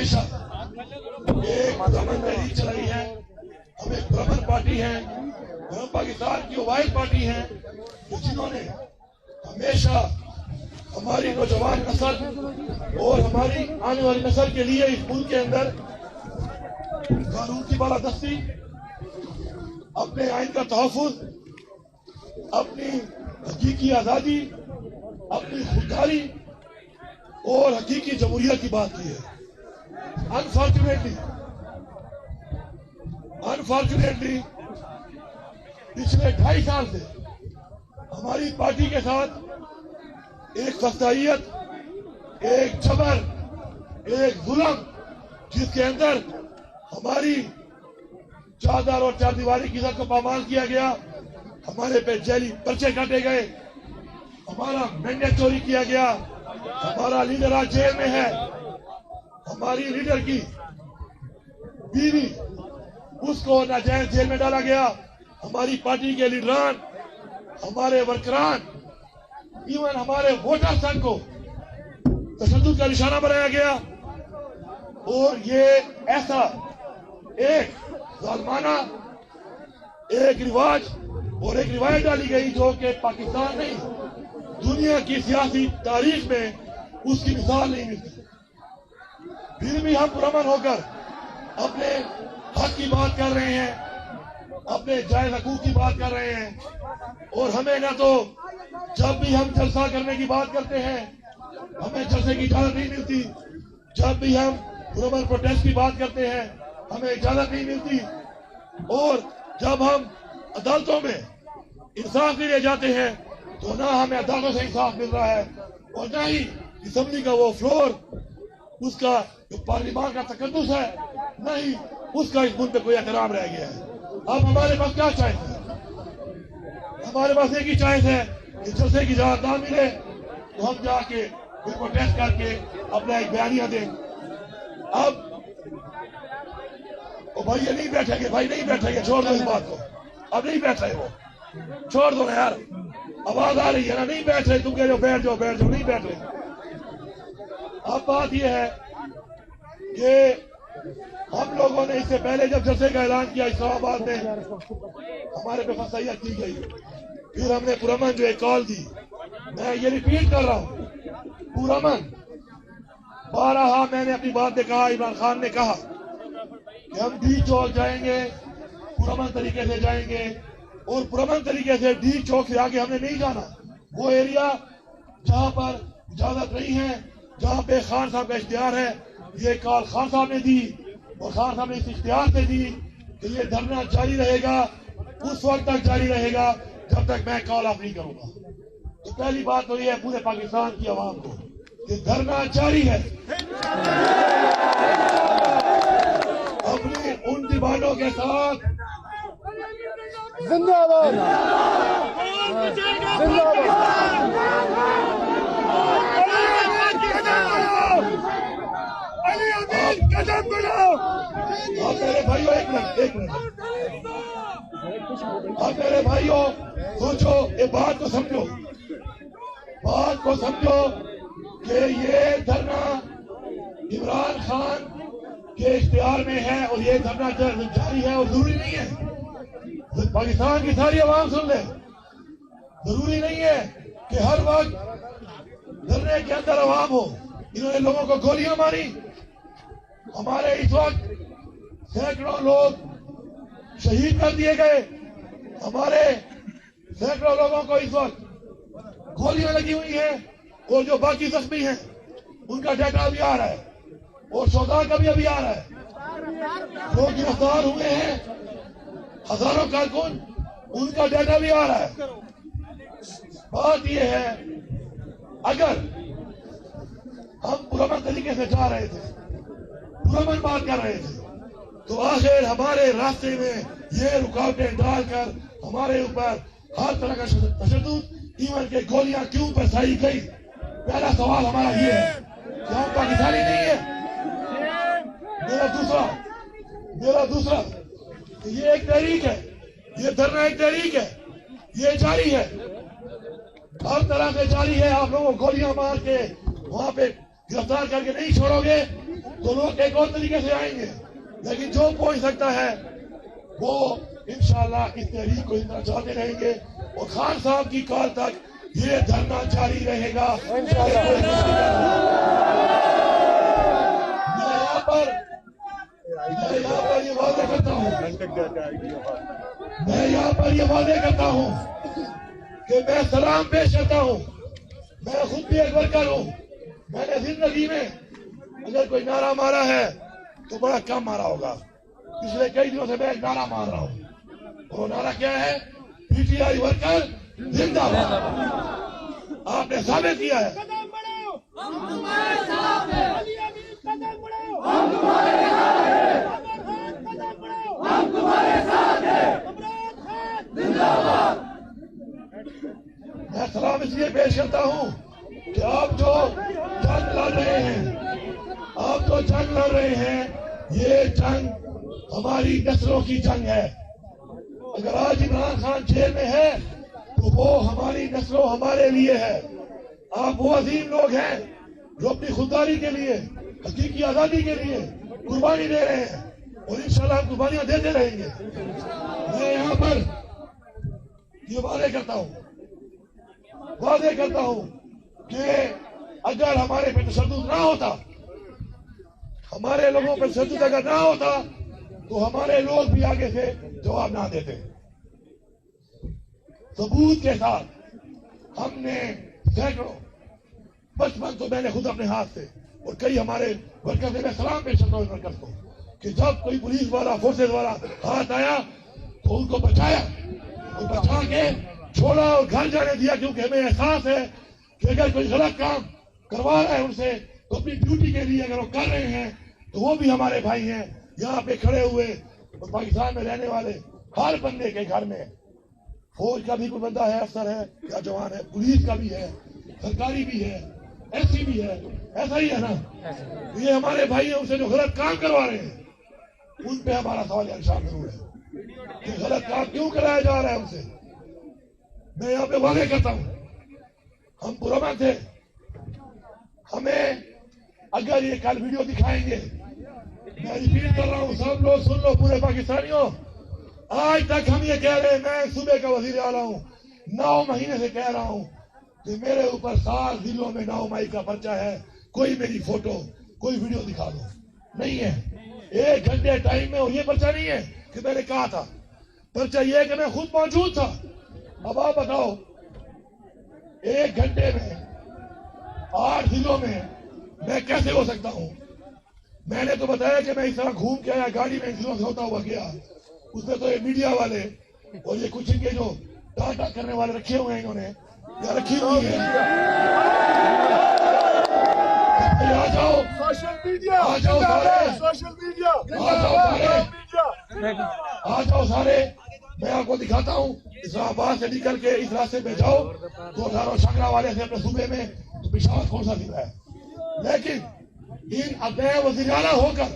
ہمیشہ ایک پرامن تحریک چلائی ہے. ہم ایک پرامن پارٹی ہے, ہم پاکستان کی واحد پارٹی ہے جنہوں نے ہمیشہ ہماری نوجوان نسل اور ہماری آنے والی نسل کے لیے اس ملک کے اندر قانون کی بالادستی, اپنے آئین کا تحفظ, اپنی حقیقی آزادی, اپنی خودداری اور حقیقی جمہوریت کی بات کی ہے. انفارچونیٹلی پچھلے 2.5 سال سے ہماری پارٹی کے ساتھ ایک فسادیت, ایک جبر, ایک ظلم, جس کے اندر ہماری چادر اور چار دیواری کی عزت کو پامال کیا گیا, ہمارے پہ جیلی پرچے کاٹے گئے, ہمارا مینڈیٹ چوری کیا گیا, ہمارا لیڈر آج جیل میں ہے, ہماری لیڈر کی بیوی اس کو ناجائز جیل میں ڈالا گیا, ہماری پارٹی کے لیڈران, ہمارے ورکران, ایون ہمارے ووٹر سنگھ کو تشدد کا نشانہ بنایا گیا. اور یہ ایسا ایک ظالمانہ ایک رواج اور ایک روایت ڈالی گئی جو کہ پاکستان نہیں دنیا کی سیاسی تاریخ میں اس کی مثال نہیں ملتی. پھر بھی ہم پرامن ہو کر اپنے حق کی بات کر رہے ہیں, اپنے جائز حقوق کی بات کر رہے ہیں, اور ہمیں نہ تو جب بھی ہم جلسہ کرنے کی بات کرتے ہیں ہمیں جلسے کی اجازت نہیں ملتی, جب بھی ہم پرامن پروٹیسٹ کی بات کرتے ہیں ہمیں اجازت نہیں ملتی, اور جب ہم عدالتوں میں انصاف کے لیے جاتے ہیں تو نہ ہمیں عدالتوں سے انصاف مل رہا ہے, اور نہ ہی اسمبلی کا وہ فلور, اس کا جو پارلیمان کا تقدس ہے, نہ ہی اس کا اس ملک پہ کوئی احترام رہ گیا ہے. اب ہمارے پاس کیا چوائس ہے؟ ہمارے پاس ایک ہی چوائس ہے کہ جلسے کی اجازت نہ ملے تو ہم جا کے پروٹیسٹ کر کے اپنا ایک بیانیہ دیں. اب بھائی یہ نہیں بیٹھیں گے, بھائی نہیں بیٹھیں گے, چھوڑ دو اس بات کو, اب نہیں بیٹھ رہے, وہ چھوڑ دو نا یار, آواز آ رہی ہے نا, نہیں بیٹھ رہے, تم کہہ رہے ہو بیٹھ جاؤ بیٹھ جاؤ, نہیں بیٹھ رہے. اب بات یہ ہے کہ ہم لوگوں نے اس سے پہلے جب جلسے کا اعلان کیا اسلام آباد میں ہمارے پہ فسادیت کی گئی, پھر ہم نے پرامن جو ایک کال دی, میں یہ ریپیٹ کر رہا ہوں, پرامن 12 میں نے اپنی بات میں کہا, عمران خان نے کہا کہ ہم ڈی چوک جائیں گے, پرامن طریقے سے جائیں گے, اور پرامن طریقے سے ڈی چوک سے آگے ہم نے نہیں جانا. وہ ایریا جہاں پر اجازت نہیں ہے, جہاں پہ خان صاحب کا اختیار ہے, یہ کال خان صاحب نے دی, اور خان صاحب نے اس اختیار سے دی کہ یہ دھرنا جاری رہے گا, اس وقت تک جاری رہے گا جب تک میں کال آف نہیں کروں گا. تو پہلی بات تو یہ ہے پورے پاکستان کی عوام کو کہ دھرنا جاری ہے. اپنی ان ڈیمانڈوں کے ساتھ زندہ باد, زندہ میرے بھائیوں, ایک منٹ, اب میرے بھائیوں سوچو, یہ بات کو سمجھو, بات کو سمجھو کہ یہ دھرنا عمران خان کے اختیار میں ہے, اور یہ دھرنا جاری ہے, اور ضروری نہیں ہے پاکستان کی ساری عوام سن لے, ضروری نہیں ہے کہ ہر وقت دھرنے کے اندر عوام ہو. انہوں نے لوگوں کو گولیاں ماری, ہمارے اس وقت سینکڑوں لوگ شہید کر دیے گئے, ہمارے سینکڑوں لوگوں کو اس وقت گولیاں لگی ہوئی ہیں, اور جو باقی زخمی ہیں ان کا ڈیٹا بھی آ رہا ہے, اور شہداء کا بھی ابھی آ رہا ہے, جو گرفتار ہوئے ہیں ہزاروں کارکن, ان کا ڈیٹا بھی آ رہا ہے. بات یہ ہے اگر ہم پرامن طریقے سے جا رہے تھے, پرامن بات کر رہے تھے, تو آخر ہمارے راستے میں یہ رکاوٹیں ڈال کر ہمارے اوپر ہر طرح کا تشدد, ایون کہ گولیاں کیوں برسائی گئی. پہلا سوال ہمارا یہ ہے کہ ہم پاکستانی نہیں ہیں. میرا دوسرا یہ ایک تحریک ہے, یہ دھرنا ایک تحریک ہے, یہ جاری ہے, ہر طرح سے جاری ہے. آپ لوگوں کو گولیاں مار کے وہاں پہ گرفتار کر کے نہیں چھوڑو گے تو لوگ ایک اور طریقے سے آئیں گے، لیکن جو پہنچ سکتا ہے وہ انشاءاللہ اس تحریک کو اتنا چلاتے رہیں گے، اور خان صاحب کی کال تک یہ دھرنا جاری رہے گا انشاءاللہ۔ میں یہاں پر یہ واضح کرتا ہوں، کہ میں سلام پیش کرتا ہوں، میں خود بھی ایک ورکر ہوں، میں نے زندگی میں اگر کوئی نعرہ مارا ہے تو بڑا کم مارا ہوگا، پچھلے کئی دنوں سے میں ایک نعرہ مار رہا ہوں، اور وہ نعرہ کیا ہے؟ پی ٹی آئی ورکر زندہ باد۔ آپ نے ثابت کیا ہے، میں سلام اس لیے پیش کرتا ہوں کہ آپ جو جنگ لڑ رہے ہیں، یہ جنگ ہماری نسلوں کی جنگ ہے۔ اگر آج عمران خان جیل میں ہے تو وہ ہماری نسلوں ہمارے لیے ہے۔ آپ وہ عظیم لوگ ہیں جو اپنی خودداری کے لیے، حقیقی آزادی کے لیے قربانی دے رہے ہیں، اور انشاءاللہ ہم قربانیاں دیتے رہیں گے۔ میں یہاں پر یہ واضح کرتا ہوں کہ اگر ہمارے پہ تشدد نہ ہوتا، ہمارے لوگوں پہ تشدد اگر نہ ہوتا تو ہمارے لوگ بھی آگے سے جواب نہ دیتے۔ ثبوت کے ساتھ ہم نے سینکڑوں، بچپن تو میں نے خود اپنے ہاتھ سے، اور کئی ہمارے ورکر سے میں سلام پیش کرتا ہوں ورکر کو، کہ جب کوئی پولیس والا، فورسز والا ہاتھ آیا تو ان کو بچایا، اور بچا کے چھوڑا اور گھر جانے دیا، کیونکہ ہمیں احساس ہے کہ اگر کوئی غلط کام کروا رہا ہے ان سے تو اپنی ڈیوٹی کے لیے اگر وہ کر رہے ہیں تو وہ بھی ہمارے بھائی ہیں۔ یہاں پہ کھڑے ہوئے اور پاکستان میں رہنے والے ہر بندے کے گھر میں فوج کا بھی کوئی بندہ ہے، افسر ہے یا جوان ہے، پولیس کا بھی ہے، سرکاری بھی ہے، ایس سی بھی ہے، ایسا ہی ہے نا؟ یہ ہمارے بھائی ہیں، ان سے جو غلط کام کروا رہے ہیں ان پہ ہمارا سوال انشاء ضرور ہے کہ غلط کام کیوں کرایا جا رہا ہے ان سے۔ میں یہاں پہ واضح کرتا ہوں، ہم پرامن تھے، ہمیں اگر یہ کل ویڈیو دکھائیں گے، میں ریپیٹ کر رہا ہوں، سب لوگ سن لو، پورے پاکستانیوں، آج تک ہم یہ کہہ رہے ہیں، میں صوبے کا وزیر اعلیٰ ہوں، 9 مہینے سے کہہ رہا ہوں کہ میرے اوپر 7 ضلعوں میں 9 مئی کا پرچہ ہے، کوئی میری فوٹو، کوئی ویڈیو دکھا دو، نہیں ہے۔ 1 گھنٹے ٹائم میں، اور یہ پرچہ نہیں ہے کہ میں نے کہا تھا، پرچہ یہ ہے کہ میں خود موجود تھا۔ اب آپ بتاؤ، 1 گھنٹے میں 8 ضلعوں میں کیسے ہو سکتا ہوں؟ میں نے تو بتایا کہ میں اس طرح گھوم کے آیا، گاڑی میں ضلعوں سے ہوتا ہوا گیا، اس میں تو یہ میڈیا والے اور یہ کچھ ان کے جو ڈاٹا کرنے والے رکھے ہوئے ہیں، انہوں نے یا رکھی ہوئی ہے، آ جاؤ سوشل میڈیا، آ جاؤ سارے، سوشل میڈیا، آ جاؤ سارے، میں آپ کو دکھاتا ہوں۔ اسلام آباد سے نکل کے اس راستے پہ جاؤ تو ہزاروں شنگرا والے سے اپنے صوبے میں، تو پشاور کون سا ضلع ہے؟ لیکن ان اپنے وزیر اعلیٰ ہو کر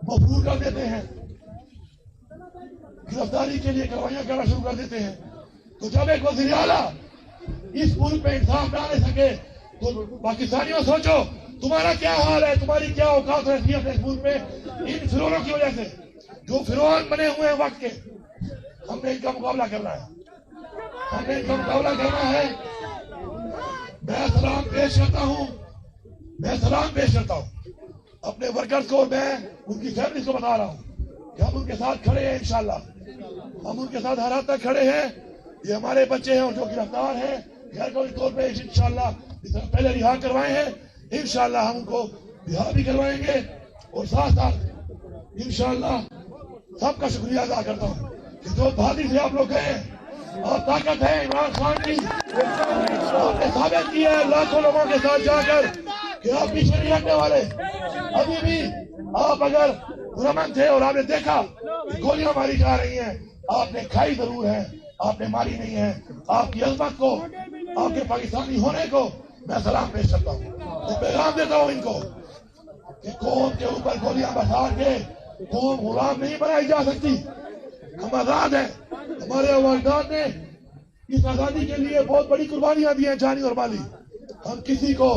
مفرور کر دیتے ہیں، گرفتاری کے لیے کاروائیاں کرنا شروع کر دیتے ہیں۔ تو جب ایک وزیر اعلیٰ اس ملک پہ انصاف نہ لے سکے تو پاکستانیوں سوچو تمہارا کیا حال ہے، تمہاری کیا اوقات رہتی ہے اس ملک میں، ان فرعونوں کی وجہ سے، جو فرعون بنے ہوئے ہیں وقت کے۔ ہم نے ان کا مقابلہ کرنا ہے، ہم نے ان کا مقابلہ کرنا ہے۔ میں سلام پیش کرتا ہوں اپنے ورکرز کو، اور میں ان کی فیملیز کو بتا رہا ہوں کہ ہم ان کے ساتھ کھڑے ہیں، انشاءاللہ ہم ان کے ساتھ ہر حد تک کھڑے ہیں۔ یہ ہمارے بچے ہیں اور جو گرفتار ہیں غیر قانونی طور پہ، انشاءاللہ جس طرح پہلے رہا کروائے ہیں، انشاءاللہ ہم ان کو رہا بھی کروائیں گے، اور ساتھ ساتھ انشاءاللہ سب کا شکریہ ادا کرتا ہوں کہ جو بہادری سے آپ لوگ گئے ہیں، اور طاقت ہے عمران خان کی، آپ نے ثابت کی ہے لاکھوں لوگوں کے ساتھ جا کر کہ آپ پیچھے نہیں ہٹنے والے۔ ابھی بھی آپ اگر پرامن تھے اور آپ نے دیکھا کہ گولیاں ماری جا رہی ہیں، آپ نے کھائی ضرور ہے، آپ نے ماری نہیں ہے۔ آپ کی عظمت کو، آپ کے پاکستانی ہونے کو میں سلام پیش کرتا ہوں، اور پیغام دیتا ہوں ان کو کہ قوم کے اوپر گولیاں برسا کے قوم غلام نہیں بنائی جا سکتی۔ ہم آزاد ہیں، ہمارے والدین نے اس آزادی کے لیے بہت بڑی قربانیاں دی ہیں، جانی اور مالی۔ ہم کسی کو